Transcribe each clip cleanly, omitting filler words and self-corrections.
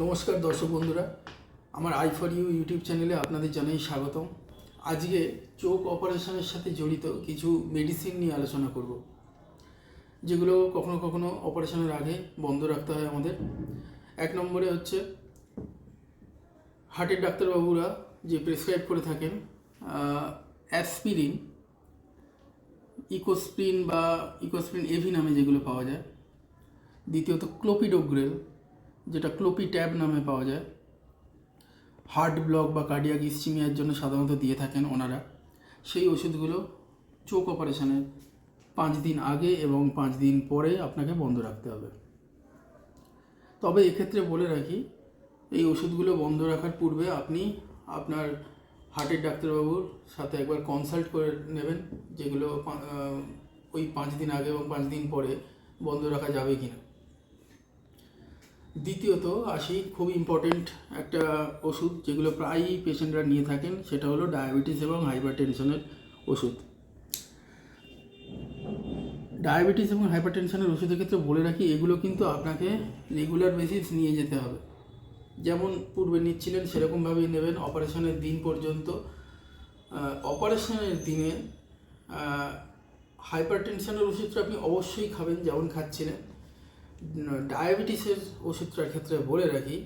নমস্কার দর্শক বন্ধুরা, আমার আই ফর ইউ ইউটিউব চ্যানেলে আপনাদের জানাই স্বাগতম। আজকে চোখ অপারেশনের সাথে জড়িত কিছু মেডিসিন নিয়ে আলোচনা করব, যেগুলো কখনো কখনো অপারেশনের আগে বন্ধ রাখতে হয় আমাদের। এক নম্বরে হচ্ছে হার্টের ডাক্তারবাবুরা যে প্রেসক্রাইব করে থাকেন অ্যাসপিরিন, ইকোস্প্রিন বা ইকোস্প্রিন এভি নামে যেগুলো পাওয়া যায়। দ্বিতীয়ত ক্লোপিডোগ্রেল, যেটা ক্লোপি ট্যাব নামে পাওয়া যায়। হার্ট ব্লক বা কার্ডিয়াক ইসচিমিয়ার জন্য সাধারণত দিয়ে থাকেন ওনারা। সেই ওষুধগুলো চোখ অপারেশনের 5 দিন আগে এবং 5 দিন পরে আপনাকে বন্ধ রাখতে হবে। তবে এক্ষেত্রে বলে রাখি, এই ওষুধগুলো বন্ধ রাখার পূর্বে আপনি আপনার হার্টের ডাক্তারবাবুর সাথে একবার কনসাল্ট করে নেবেন, যেগুলো ওই 5 দিন আগে এবং 5 দিন পরে বন্ধ রাখা যাবে কিনা। দ্বিতীয়ত আসি খুব ইম্পর্টেন্ট একটা ওষুধ, যেগুলো প্রায়ই পেশেন্টরা নিয়ে থাকেন, সেটা হলো ডায়াবেটিস এবং হাইপারটেনশনের ওষুধ। ডায়াবেটিস এবং হাইপারটেনশনের ওষুধের ক্ষেত্রে বলে রাখি, এগুলো কিন্তু আপনাকে রেগুলার বেসিস নিয়ে যেতে হবে। যেমন পূর্বে নিচ্ছিলেন সেরকমভাবেই নেবেন অপারেশনের দিন পর্যন্ত। অপারেশনের দিনে হাইপারটেনশনের ওষুধটা আপনি অবশ্যই খাবেন যেমন খাচ্ছিলেন। ডায়াবেটিসের ওষুধটার ক্ষেত্রে বলে রাখি,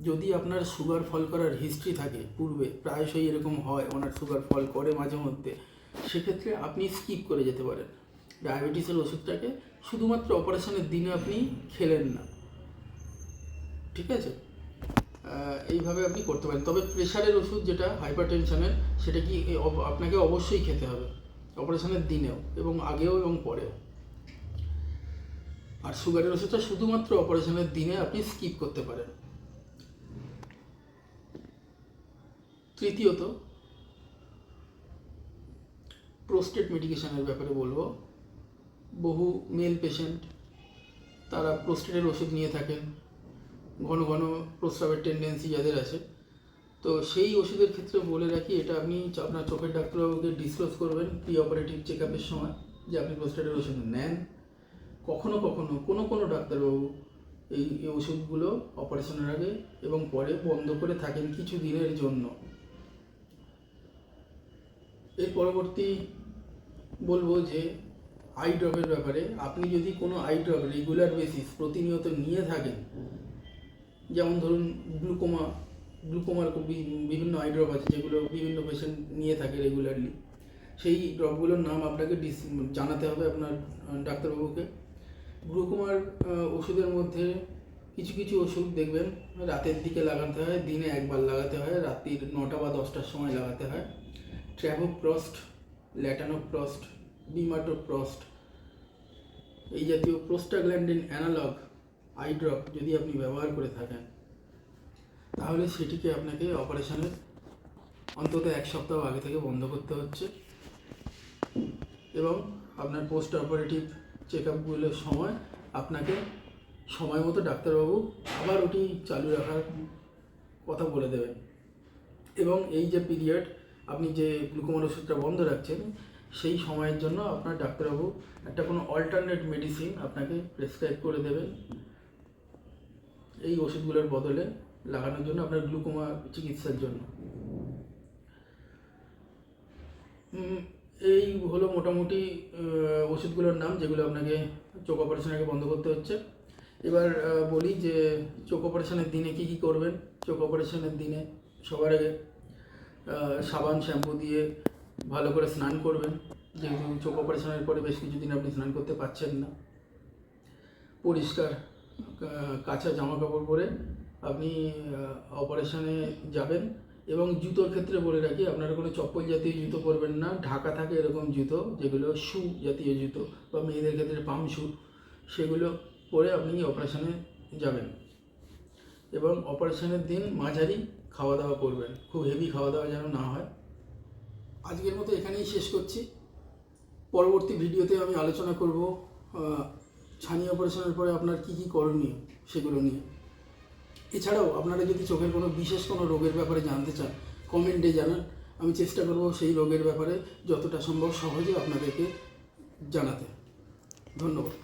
যদি আপনার সুগার ফল করার হিস্ট্রি থাকে, পূর্বে প্রায়শই এরকম হয় ওনার সুগার ফল করে মাঝে মধ্যে, সেক্ষেত্রে আপনি স্কিপ করে যেতে পারেন। ডায়াবেটিসের ওষুধটাকে শুধুমাত্র অপারেশনের দিনে আপনি খেলেন না, ঠিক আছে? এইভাবে আপনি করতে পারেন। তবে প্রেশারের ওষুধ যেটা হাইপারটেনশনের, সেটা কি আপনাকে অবশ্যই খেতে হবে অপারেশনের দিনেও এবং আগেও এবং পরেও। আর সুগারের ওষুধটা শুধুমাত্র অপারেশনের দিনে আপনি স্কিপ করতে পারেন। তৃতীয়ত প্রোস্টেট মেডিকেশনের ব্যাপারে বলবো। বহু মেল পেশেন্ট তারা প্রোস্টেটের ওষুধ নিয়ে থাকেন, ঘন ঘন প্রস্রাবের টেন্ডেন্সি যাদের আছে। তো সেই ওষুধের ক্ষেত্রে বলে রাখি, এটা আপনি আপনার চোখের ডাক্তারবাবুকে ডিসক্লোজ করবেন প্রি অপারেটিভ চেক আপের সময় যে আপনি প্রোস্টেটের ওষুধ নেন। কখনো কখনো কোনো ডাক্তারবাবু এই ওষুধগুলো অপারেশনের আগে এবং পরে বন্ধ করে থাকেন কিছু দিনের জন্য। এর পরবর্তী বলবো যে আই ড্রপের ব্যাপারে। আপনি যদি কোনো আই ড্রপ রেগুলার বেসিস প্রতিনিয়ত নিয়ে থাকেন, যেমন ধরুন গ্লুকোমার বিভিন্ন আই ড্রপ আছে যেগুলো বিভিন্ন পেশেন্ট নিয়ে থাকে রেগুলারলি, সেই ড্রপগুলোর নাম আপনাকে জানাতে হবে আপনার ডাক্তারবাবুকে। গ্লুকোমার ওষুধের মধ্যে কিছু কিছু ওষুধ দেখবেন রাতের দিকে লাগাতে হয়, দিনে একবার লাগাতে হয়, রাত্রির 9টা বা 10টার সময় লাগাতে হয়। ট্র্যাভোপ্রস্ট, ল্যাটানোপ্রস্ট, বিমাটোপ্রস্ট, এই জাতীয় প্রোস্টাগ্ল্যান্ডিন অ্যানালগ আই ড্রপ যদি আপনি ব্যবহার করে থাকেন, তাহলে সেটিকে আপনাকে অপারেশনের অন্তত 1 সপ্তাহ আগে থেকে বন্ধ করতে হচ্ছে। এবং আপনার পোস্ট অপারেটিভ চেক আপগুলোর সময় আপনাকে সময় মতো ডাক্তারবাবু আবার ওটি চালু রাখার কথা বলে দেবেন। এবং এই যে পিরিয়ড আপনি যে গ্লুকোমার ওষুধটা বন্ধ রাখছেন, সেই সময়ের জন্য আপনার ডাক্তারবাবু একটা কোনো অল্টারনেট মেডিসিন আপনাকে প্রেসক্রাইব করে দেবেন এই ওষুধগুলোর বদলে লাগানোর জন্য, আপনার গ্লুকোমা চিকিৎসার জন্য। এই হলো মোটামুটি ওষুধগুলোর নাম যেগুলো আপনাকে চোখ অপারেশন আগে বন্ধ করতে হচ্ছে। এবার বলি যে চোখ অপারেশনের দিনে কী কী করবেন। চোখ অপারেশনের দিনে সবার আগে সাবান শ্যাম্পু দিয়ে ভালো করে স্নান করবেন, যেহেতু চোখ অপারেশনের পরে বেশ কিছুদিন আপনি স্নান করতে পারছেন না। পরিষ্কার কাঁচা জামা কাপড় পরে আপনি অপারেশনে যাবেন। এবং জুতোর ক্ষেত্রে বলে রাখি, আপনারা কোনো চপ্পল জাতীয় জুতো পরবেন না, ঢাকা থাকে এরকম জুতো, যেগুলো শু জাতীয় জুতো বা মেয়েদের ক্ষেত্রে পাম শু, সেগুলো পরে আপনি অপারেশনে যাবেন। এবং অপারেশনের দিন মাঝারি খাওয়া দাওয়া করবেন, খুব হেভি খাওয়া দাওয়া যেন না হয়। আজকের মতো এখানেই শেষ করছি। পরবর্তী ভিডিওতে আমি আলোচনা করব ছানি অপারেশনের পরে আপনার কী কী করণীয় সেগুলো নিয়ে। এছাড়াও আপনারা যদি চোখের কোনো বিশেষ কোনো রোগের ব্যাপারে জানতে চান, কমেন্টে জানান। আমি চেষ্টা করব সেই রোগের ব্যাপারে যতটা সম্ভব সহজে আপনাদেরকে জানাতে। ধন্যবাদ।